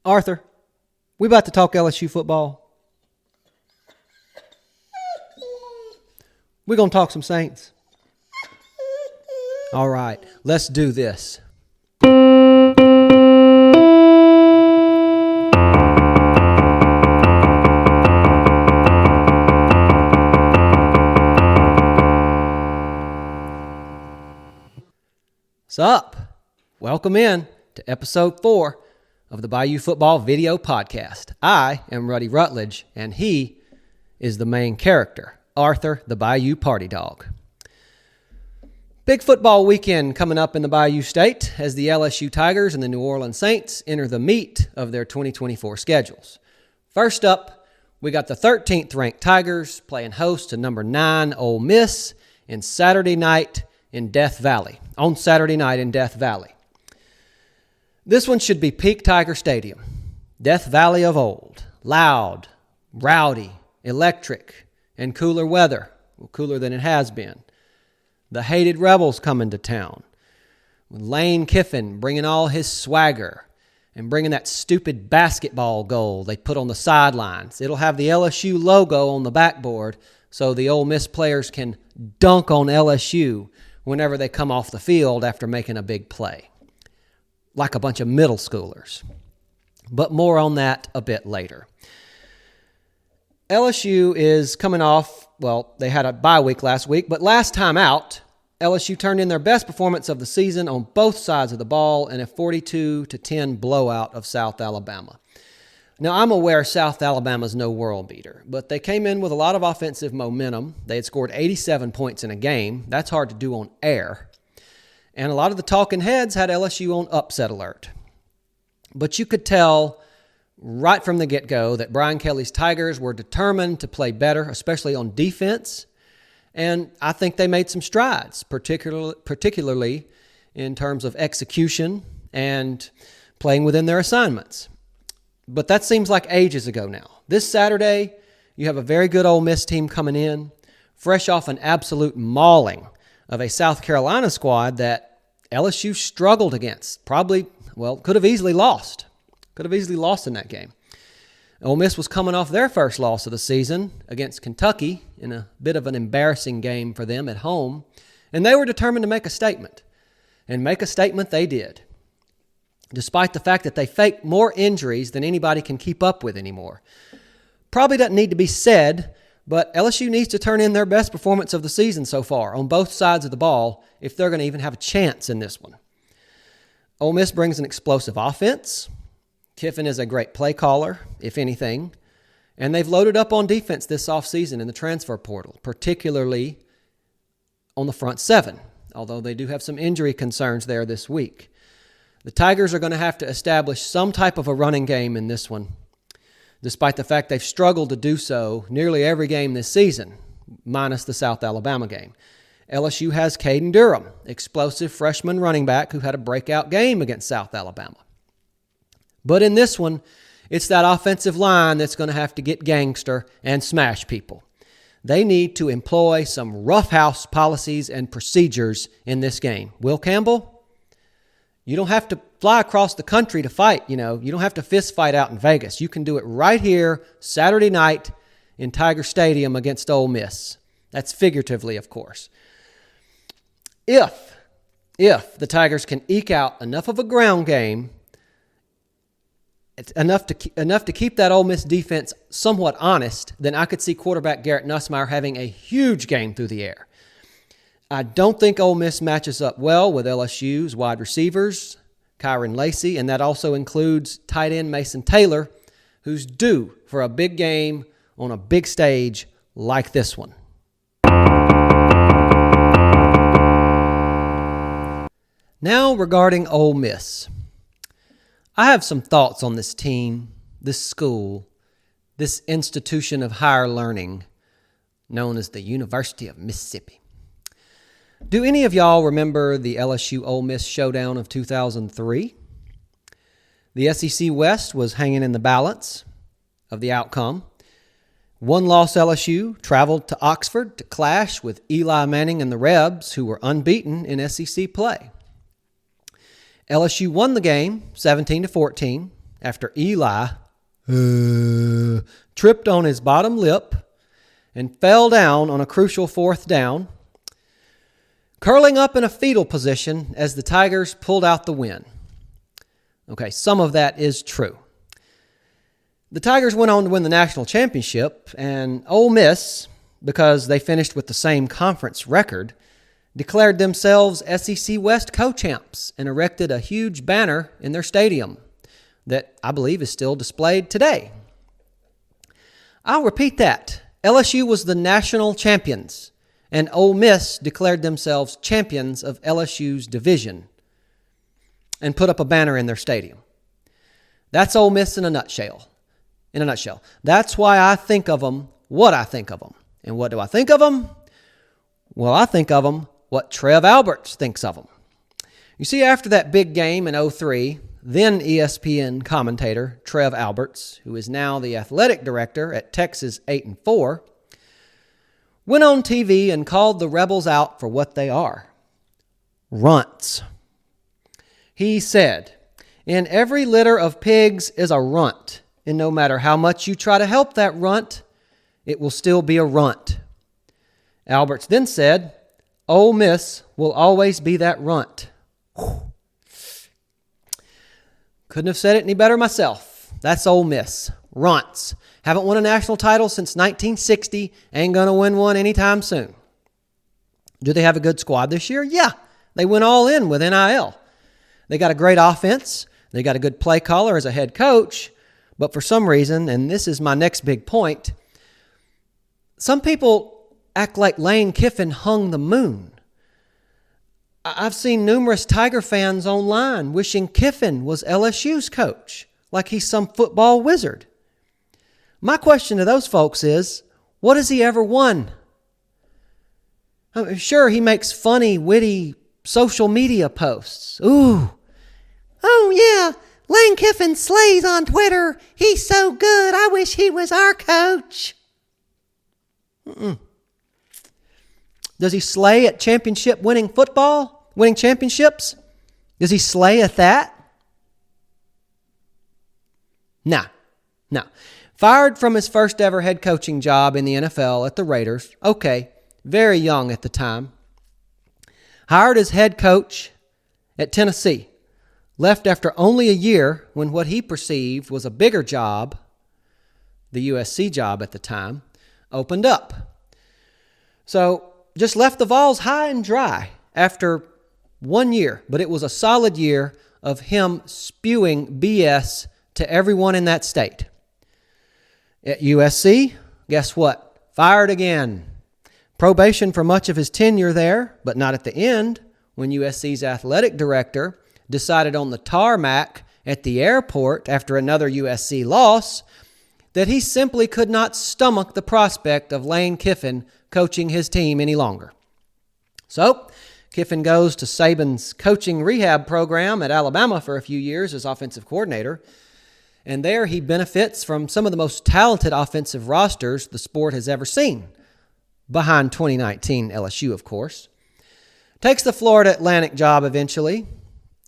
Arthur, we about to talk LSU football? We're going to talk some Saints. All right, let's do this. What's up? Welcome in to episode 4 of the Bayou Football Video Podcast. I am Ruddy Rutledge, and he is the main character, Arthur the Bayou Party Dog. Big football weekend coming up in the Bayou State as the LSU Tigers and the New Orleans Saints enter the meat of their 2024 schedules. First up, we got the 13th ranked Tigers playing host to number 9 Ole Miss on Saturday night in Death Valley. This one should be peak Tiger Stadium. Death Valley of old. Loud, rowdy, electric, and cooler weather. Well, cooler than it has been. The hated Rebels coming to town. With Lane Kiffin bringing all his swagger and bringing that stupid basketball goal they put on the sidelines. It'll have the LSU logo on the backboard so the Ole Miss players can dunk on LSU whenever they come off the field after making a big play. Like a bunch of middle schoolers. But more on that a bit later. LSU is coming off, well, they had a bye week last week, but last time out, LSU turned in their best performance of the season on both sides of the ball in a 42-10 blowout of South Alabama. Now, I'm aware South Alabama's no world beater, but they came in with a lot of offensive momentum. They had scored 87 points in a game. That's hard to do on air. And a lot of the talking heads had LSU on upset alert. But you could tell right from the get-go that Brian Kelly's Tigers were determined to play better, especially on defense. And I think they made some strides, particularly in terms of execution and playing within their assignments. But that seems like ages ago now. This Saturday, you have a very good Ole Miss team coming in, fresh off an absolute mauling of a South Carolina squad that LSU struggled against. Probably, well, could have easily lost. Could have easily lost in that game. Ole Miss was coming off their first loss of the season against Kentucky in a bit of an embarrassing game for them at home, and they were determined to make a statement. And make a statement they did, despite the fact that they faked more injuries than anybody can keep up with anymore. Probably doesn't need to be said, but LSU needs to turn in their best performance of the season so far on both sides of the ball if they're going to even have a chance in this one. Ole Miss brings an explosive offense. Kiffin is a great play caller, if anything, and they've loaded up on defense this offseason in the transfer portal, particularly on the front seven, although they do have some injury concerns there this week. The Tigers are going to have to establish some type of a running game in this one, despite the fact they've struggled to do so nearly every game this season, minus the South Alabama game. LSU has Caden Durham, explosive freshman running back who had a breakout game against South Alabama. But in this one, it's that offensive line that's going to have to get gangster and smash people. They need to employ some roughhouse policies and procedures in this game. Will Campbell? You don't have to fly across the country to fight, you don't have to fist fight out in Vegas. You can do it right here Saturday night in Tiger Stadium against Ole Miss. That's figuratively, of course. If the Tigers can eke out enough of a ground game, it's enough to keep that Ole Miss defense somewhat honest, then I could see quarterback Garrett Nussmeier having a huge game through the air. I don't think Ole Miss matches up well with LSU's wide receivers, Kyron Lacey, and that also includes tight end Mason Taylor, who's due for a big game on a big stage like this one. Now regarding Ole Miss. I have some thoughts on this team, this school, this institution of higher learning known as the University of Mississippi. Do any of y'all remember the LSU Ole Miss showdown of 2003? The SEC West was hanging in the balance of the outcome. One-loss LSU traveled to Oxford to clash with Eli Manning and the Rebs, who were unbeaten in SEC play. LSU won the game 17-14 after Eli tripped on his bottom lip and fell down on a crucial fourth down, curling up in a fetal position as the Tigers pulled out the win. Okay, some of that is true. The Tigers went on to win the national championship, and Ole Miss, because they finished with the same conference record, declared themselves SEC West co-champs and erected a huge banner in their stadium that I believe is still displayed today. I'll repeat that. LSU was the national champions, and Ole Miss declared themselves champions of LSU's division and put up a banner in their stadium. That's Ole Miss in a nutshell. That's why I think of them what I think of them. And what do I think of them? Well, I think of them what Trev Alberts thinks of them. You see, after that big game in 2003, then ESPN commentator Trev Alberts, who is now the athletic director at Texas 8-4, went on TV and called the Rebels out for what they are: runts. He said, "In every litter of pigs is a runt, and no matter how much you try to help that runt, it will still be a runt." Alberts then said, "Ole Miss will always be that runt." Whew. Couldn't have said it any better myself. That's Ole Miss. Runts. Haven't won a national title since 1960. Ain't going to win one anytime soon. Do they have a good squad this year? Yeah. They went all in with NIL. They got a great offense. They got a good play caller as a head coach. But for some reason, and this is my next big point, some people act like Lane Kiffin hung the moon. I've seen numerous Tiger fans online wishing Kiffin was LSU's coach, like he's some football wizard. My question to those folks is, what has he ever won? I'm sure he makes funny, witty social media posts. Ooh, oh yeah, Lane Kiffin slays on Twitter. He's so good. I wish he was our coach. Does he slay at championship winning football, winning championships? Does he slay at that? No. Fired from his first ever head coaching job in the NFL at the Raiders. Okay, very young at the time. Hired as head coach at Tennessee. Left after only a year when what he perceived was a bigger job, the USC job at the time, opened up. So just left the Vols high and dry after 1 year, but it was a solid year of him spewing BS to everyone in that state. At USC, guess what? Fired again. Probation for much of his tenure there, but not at the end, when USC's athletic director decided on the tarmac at the airport after another USC loss that he simply could not stomach the prospect of Lane Kiffin coaching his team any longer. So, Kiffin goes to Saban's coaching rehab program at Alabama for a few years as offensive coordinator, and there he benefits from some of the most talented offensive rosters the sport has ever seen, behind 2019 LSU, of course. Takes the Florida Atlantic job eventually.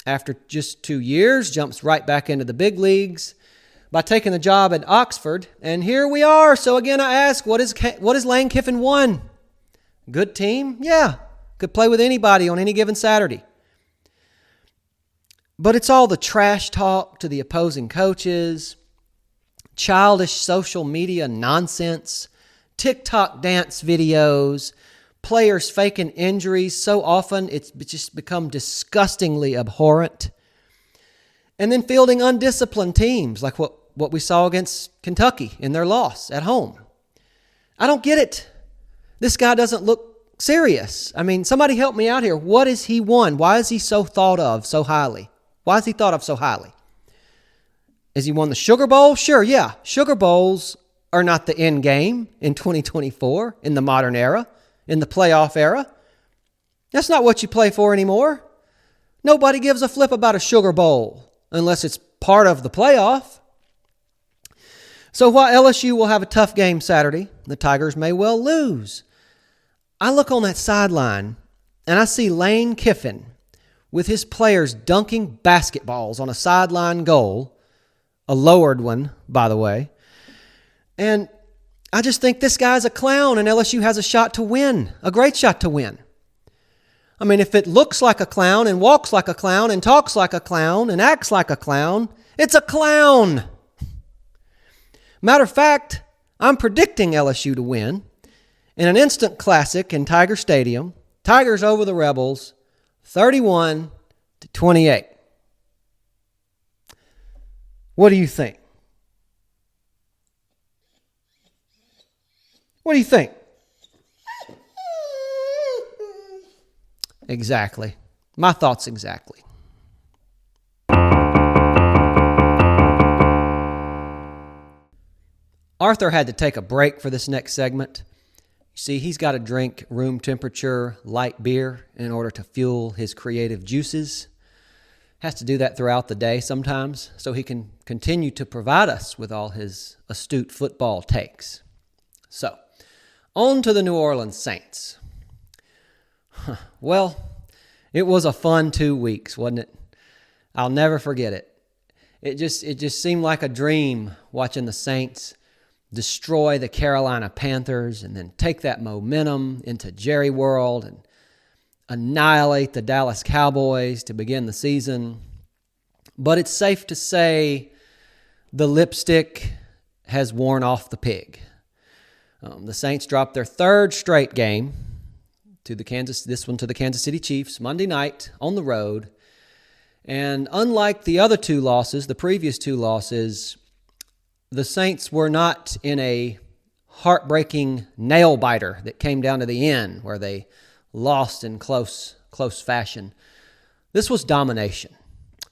After just 2 years, jumps right back into the big leagues by taking the job at Oxford, and here we are. So again, I ask, what is Lane Kiffin won? Good team? Yeah. Could play with anybody on any given Saturday. But it's all the trash talk to the opposing coaches, childish social media nonsense, TikTok dance videos, players faking injuries. So often it's just become disgustingly abhorrent. And then fielding undisciplined teams like what we saw against Kentucky in their loss at home. I don't get it. This guy doesn't look serious. I mean, somebody help me out here. What has he won? Why is he so thought of so highly? Why is he thought of so highly? Has he won the Sugar Bowl? Sure, yeah. Sugar Bowls are not the end game in 2024, in the modern era, in the playoff era. That's not what you play for anymore. Nobody gives a flip about a Sugar Bowl unless it's part of the playoff. So while LSU will have a tough game Saturday, the Tigers may well lose. I look on that sideline and I see Lane Kiffin with his players dunking basketballs on a sideline goal a lowered one, by the way. And I just think this guy's a clown, and LSU has a shot to win, a great shot to win. I mean, if it looks like a clown and walks like a clown and talks like a clown and acts like a clown, it's a clown. Matter of fact, I'm predicting LSU to win in an instant classic in Tiger Stadium. Tigers over the Rebels, 31-28. What do you think? What do you think? Exactly. My thoughts exactly. Arthur had to take a break for this next segment. You see, he's got to drink room temperature light beer in order to fuel his creative juices. Has to do that throughout the day sometimes so he can continue to provide us with all his astute football takes. So, on to the New Orleans Saints. Well, it was a fun 2 weeks, wasn't it? I'll never forget it. It just seemed like a dream watching the Saints destroy the Carolina Panthers and then take that momentum into Jerry World and annihilate the Dallas Cowboys to begin the season. But it's safe to say the lipstick has worn off the pig. The Saints dropped their third straight game to the Kansas City Chiefs Monday night on the road. And unlike the other two losses, the previous two losses, the Saints were not in a heartbreaking nail biter that came down to the end where they lost in close fashion. This was domination.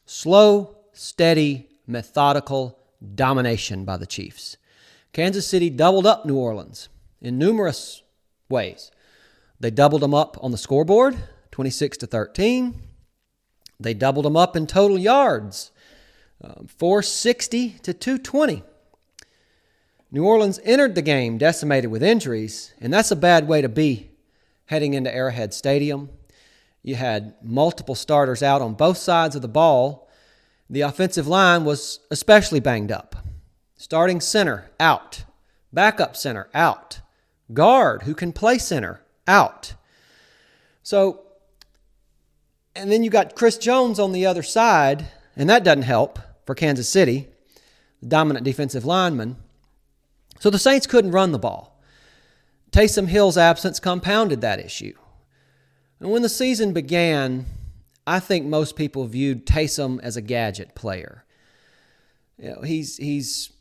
Slow, steady, methodical domination by the Chiefs. Kansas City doubled up New Orleans in numerous ways. They doubled them up on the scoreboard, 26-13. They doubled them up in total yards, 460-220. New Orleans entered the game decimated with injuries, and that's a bad way to be heading into Arrowhead Stadium. You had multiple starters out on both sides of the ball. The offensive line was especially banged up. Starting center, out. Backup center, out. Guard, who can play center, out. So, and then you got Chris Jones on the other side, and that doesn't help for Kansas City, the dominant defensive lineman. So the Saints couldn't run the ball. Taysom Hill's absence compounded that issue. And when the season began, I think most people viewed Taysom as a gadget player. You know, he's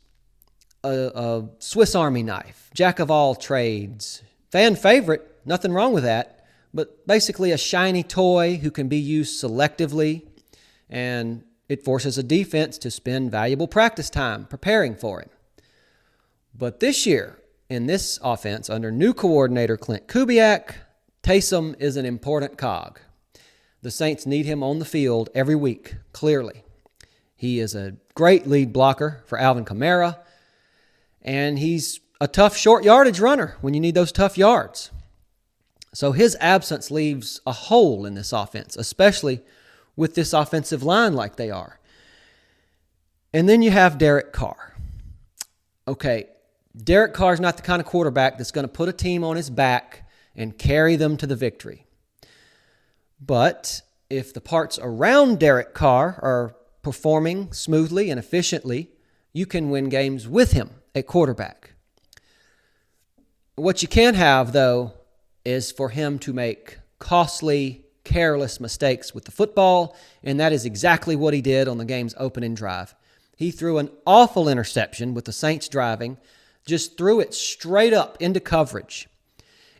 a Swiss Army knife, jack of all trades, fan favorite, nothing wrong with that, but basically a shiny toy who can be used selectively, and it forces a defense to spend valuable practice time preparing for him. But this year, in this offense, under new coordinator Clint Kubiak, Taysom is an important cog. The Saints need him on the field every week, clearly. He is a great lead blocker for Alvin Kamara, and he's a tough short yardage runner when you need those tough yards. So his absence leaves a hole in this offense, especially with this offensive line like they are. And then you have Derek Carr. Okay, Derek Carr's not the kind of quarterback that's going to put a team on his back and carry them to the victory. But if the parts around Derek Carr are performing smoothly and efficiently, you can win games with him at quarterback. What you can't have, though, is for him to make costly, careless mistakes with the football, and that is exactly what he did on the game's opening drive. He threw an awful interception with the Saints driving, just threw it straight up into coverage.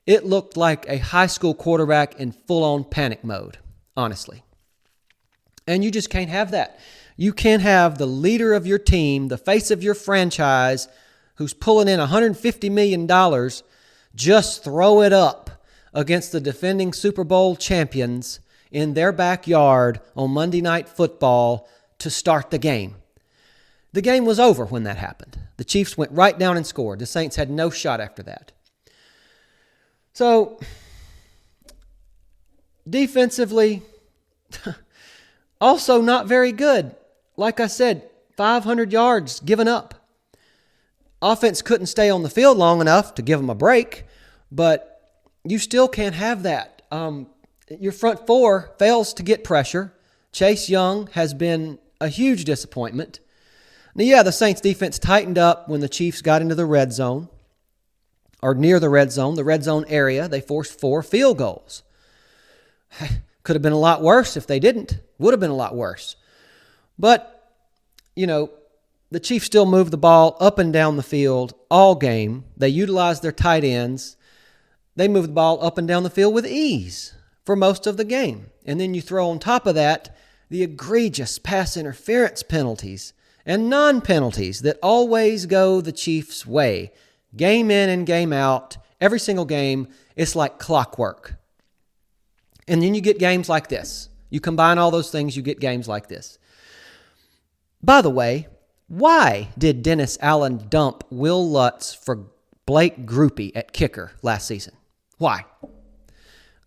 It looked like a high school quarterback in full-on panic mode, honestly. And you just can't have that. You can't have the leader of your team, the face of your franchise, who's pulling in $150 million, just throw it up against the defending Super Bowl champions in their backyard on Monday Night Football to start the game. The game was over when that happened. The Chiefs went right down and scored. The Saints had no shot after that. So, defensively, also not very good. Like I said, 500 yards given up. Offense couldn't stay on the field long enough to give them a break, but you still can't have that. Your front four fails to get pressure. Chase Young has been a huge disappointment. Now, yeah, the Saints defense tightened up when the Chiefs got into the red zone, or near the red zone area. They forced 4 field goals. Could have been a lot worse if they didn't. Would have been a lot worse. But, the Chiefs still moved the ball up and down the field all game. They utilized their tight ends. They moved the ball up and down the field with ease for most of the game. And then you throw on top of that the egregious pass interference penalties and non-penalties that always go the Chiefs' way. Game in and game out, every single game, it's like clockwork. And then you get games like this. You combine all those things, you get games like this. By the way, why did Dennis Allen dump Will Lutz for Blake Grupe at kicker last season? Why?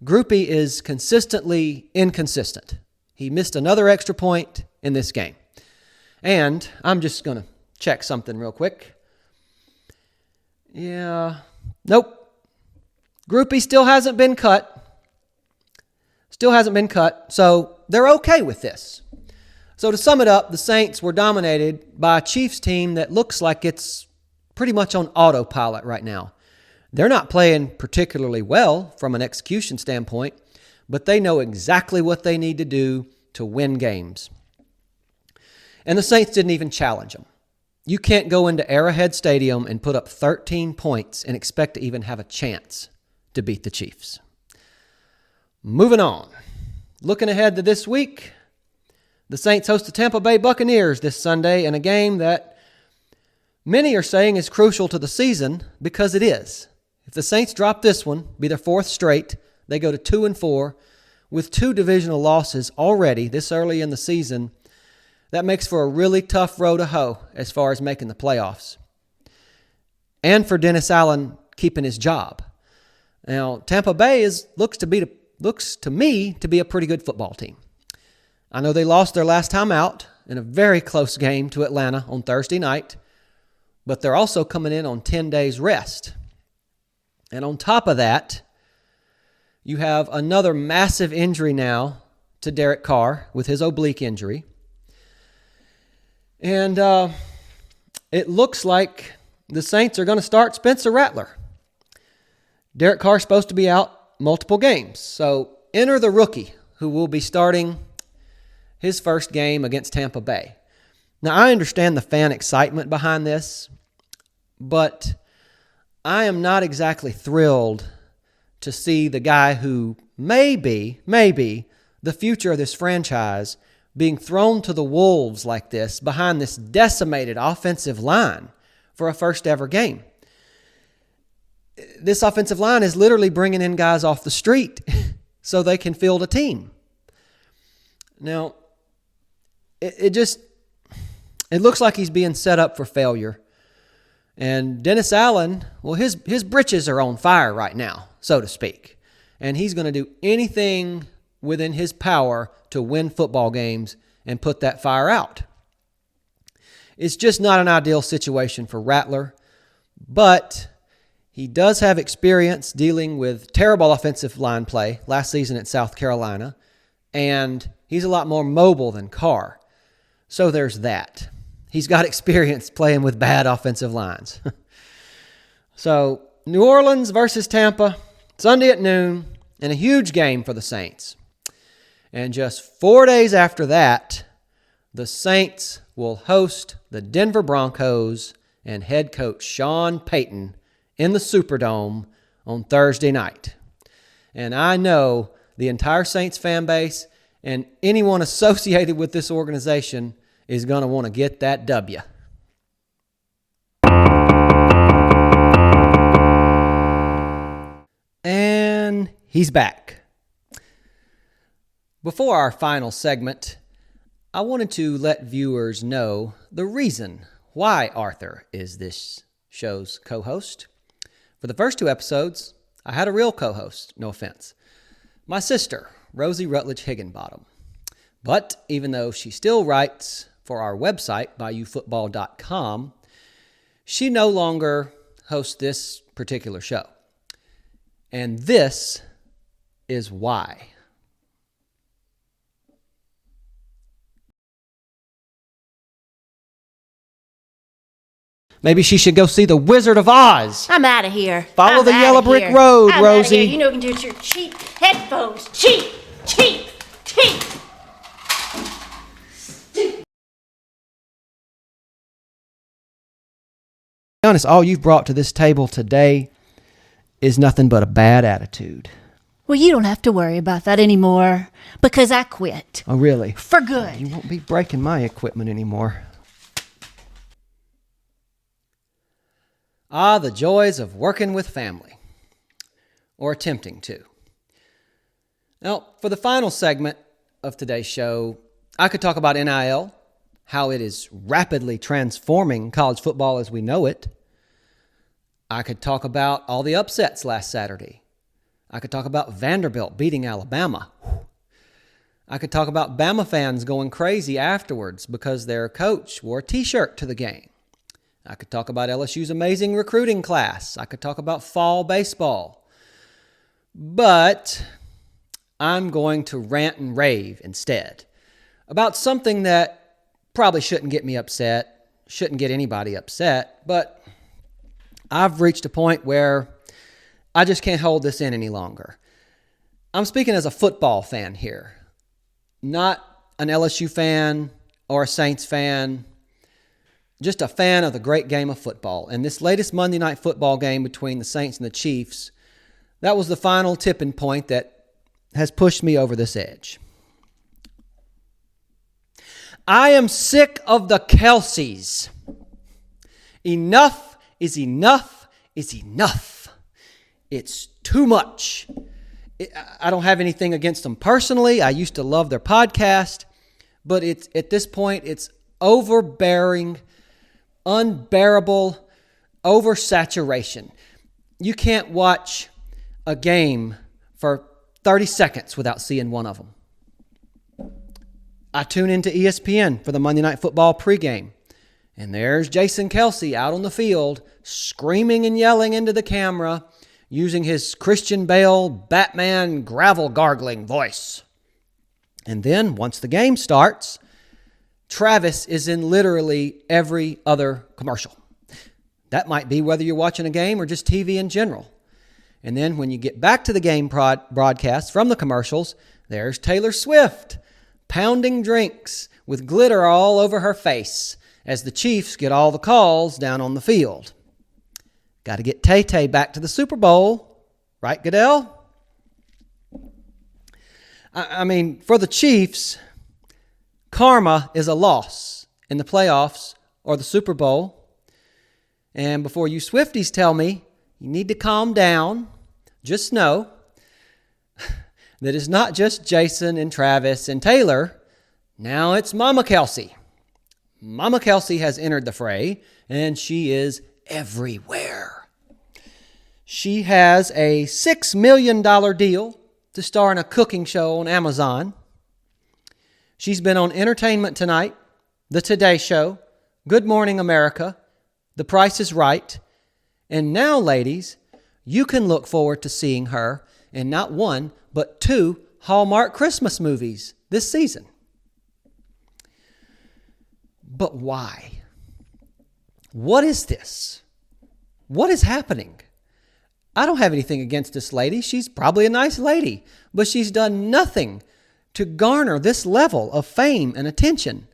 Grupe is consistently inconsistent. He missed another extra point in this game. And I'm just going to check something real quick. Yeah. Nope. Grupe still hasn't been cut. So they're okay with this. So to sum it up, the Saints were dominated by a Chiefs team that looks like it's pretty much on autopilot right now. They're not playing particularly well from an execution standpoint, but they know exactly what they need to do to win games. And the Saints didn't even challenge them. You can't go into Arrowhead Stadium and put up 13 points and expect to even have a chance to beat the Chiefs. Moving on. Looking ahead to this week, the Saints host the Tampa Bay Buccaneers this Sunday in a game that many are saying is crucial to the season because it is. If the Saints drop this one, be their 4th straight, they go to 2-4 with 2 divisional losses already this early in the season. That makes for a really tough row to hoe as far as making the playoffs. And for Dennis Allen keeping his job. Now, Tampa Bay looks to me to be a pretty good football team. I know they lost their last time out in a very close game to Atlanta on Thursday night, but they're also coming in on 10 days rest. And on top of that, you have another massive injury now to Derek Carr with his oblique injury. And it looks like the Saints are going to start Spencer Rattler. Derek Carr's supposed to be out multiple games. So enter the rookie who will be starting his first game against Tampa Bay. Now, I understand the fan excitement behind this, but I am not exactly thrilled to see the guy who may be the future of this franchise being thrown to the wolves like this behind this decimated offensive line for a first ever game. This offensive line is literally bringing in guys off the street so they can field a team. Now, it looks like he's being set up for failure. And Dennis Allen, well, his britches are on fire right now, so to speak. And he's going to do anything within his power to win football games and put that fire out. It's just not an ideal situation for Rattler, but he does have experience dealing with terrible offensive line play last season at South Carolina, and he's a lot more mobile than Carr. So there's that. He's got experience playing with bad offensive lines. So New Orleans versus Tampa, Sunday at noon, and a huge game for the Saints. And just 4 days after that, the Saints will host the Denver Broncos and head coach Sean Payton in the Superdome on Thursday night. And I know the entire Saints fan base and anyone associated with this organization is going to want to get that W. And he's back. Before our final segment, I wanted to let viewers know the reason why Arthur is this show's co-host. For the first 2 episodes, I had a real co-host, no offense. My sister, Rosie Rutledge Higginbottom. But even though she still writes for our website, bayoufootball.com, she no longer hosts this particular show. And this is why. Maybe she should go see the Wizard of Oz. I'm out of here. Follow the yellow brick road, Rosie. You know you can do it with your cheap headphones. Cheap. To be honest, all you've brought to this table today is nothing but a bad attitude. Well, you don't have to worry about that anymore because I quit. Oh, really? For good. You won't be breaking my equipment anymore. Ah, the joys of working with family, or attempting to. Now, for the final segment of today's show, I could talk about NIL, how it is rapidly transforming college football as we know it. I could talk about all the upsets last Saturday. I could talk about Vanderbilt beating Alabama. I could talk about Bama fans going crazy afterwards because their coach wore a t-shirt to the game. I could talk about LSU's amazing recruiting class. I could talk about fall baseball. But I'm going to rant and rave instead about something that probably shouldn't get me upset, shouldn't get anybody upset, but I've reached a point where I just can't hold this in any longer. I'm speaking as a football fan here, not an LSU fan or a Saints fan, just a fan of the great game of football. And this latest Monday Night Football game between the Saints and the Chiefs, that was the final tipping point that has pushed me over this edge. I am sick of the Kelcies. Enough is enough is enough. It's too much. I don't have anything against them personally. I used to love their podcast, but it's at this point, it's overbearing, unbearable oversaturation. You can't watch a game for 30 seconds without seeing one of them. I tune into ESPN for the Monday Night Football pregame, and there's Jason Kelce out on the field screaming and yelling into the camera using his Christian Bale Batman gravel gargling voice. And then once the game starts, Travis is in literally every other commercial. That might be whether you're watching a game or just TV in general. And then when you get back to the game broadcast from the commercials, there's Taylor Swift pounding drinks with glitter all over her face as the Chiefs get all the calls down on the field. Got to get Tay-Tay back to the Super Bowl. Right, Goodell? I mean, for the Chiefs, karma is a loss in the playoffs or the Super Bowl. And before you Swifties tell me you need to calm down, just know that it's not just Jason and Travis and Taylor. Now it's Mama Kelce. Mama Kelce has entered the fray, and she is everywhere. She has a $6 million deal to star in a cooking show on Amazon. She's been on Entertainment Tonight, The Today Show, Good Morning America, The Price is Right, and now, ladies, you can look forward to seeing her in not one, but 2 Hallmark Christmas movies this season. But why? What is this? What is happening? I don't have anything against this lady. She's probably a nice lady, but she's done nothing to garner this level of fame and attention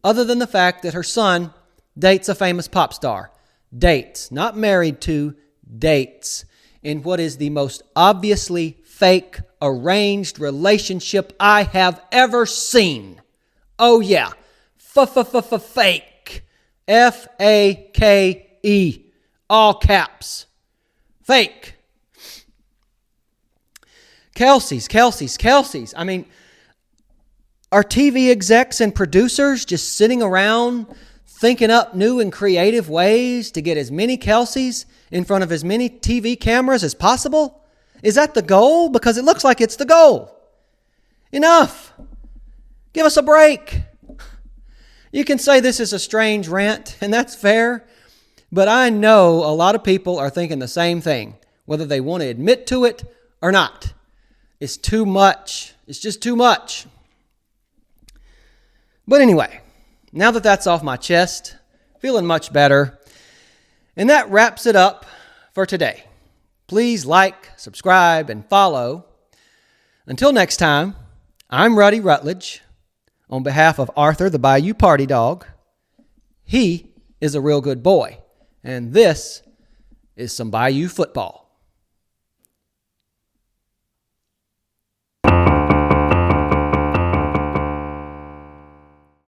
other than the fact that her son dates a famous pop star. Dates, not married to, dates in what is the most obviously fake, arranged relationship I have ever seen. Oh yeah, fake. F-A-K-E, all caps. Fake. Kelcies. I mean, are TV execs and producers just sitting around thinking up new and creative ways to get as many Kelcies in front of as many TV cameras as possible? Is that the goal? Because it looks like it's the goal. Enough. Give us a break. You can say this is a strange rant, and that's fair, but I know a lot of people are thinking the same thing, whether they want to admit to it or not. It's too much. It's just too much. But anyway, now that that's off my chest, feeling much better. And that wraps it up for today. Please like, subscribe, and follow. Until next time, I'm Ruddy Rutledge. On behalf of Arthur, the Bayou Party Dog, he is a real good boy. And this is some Bayou football.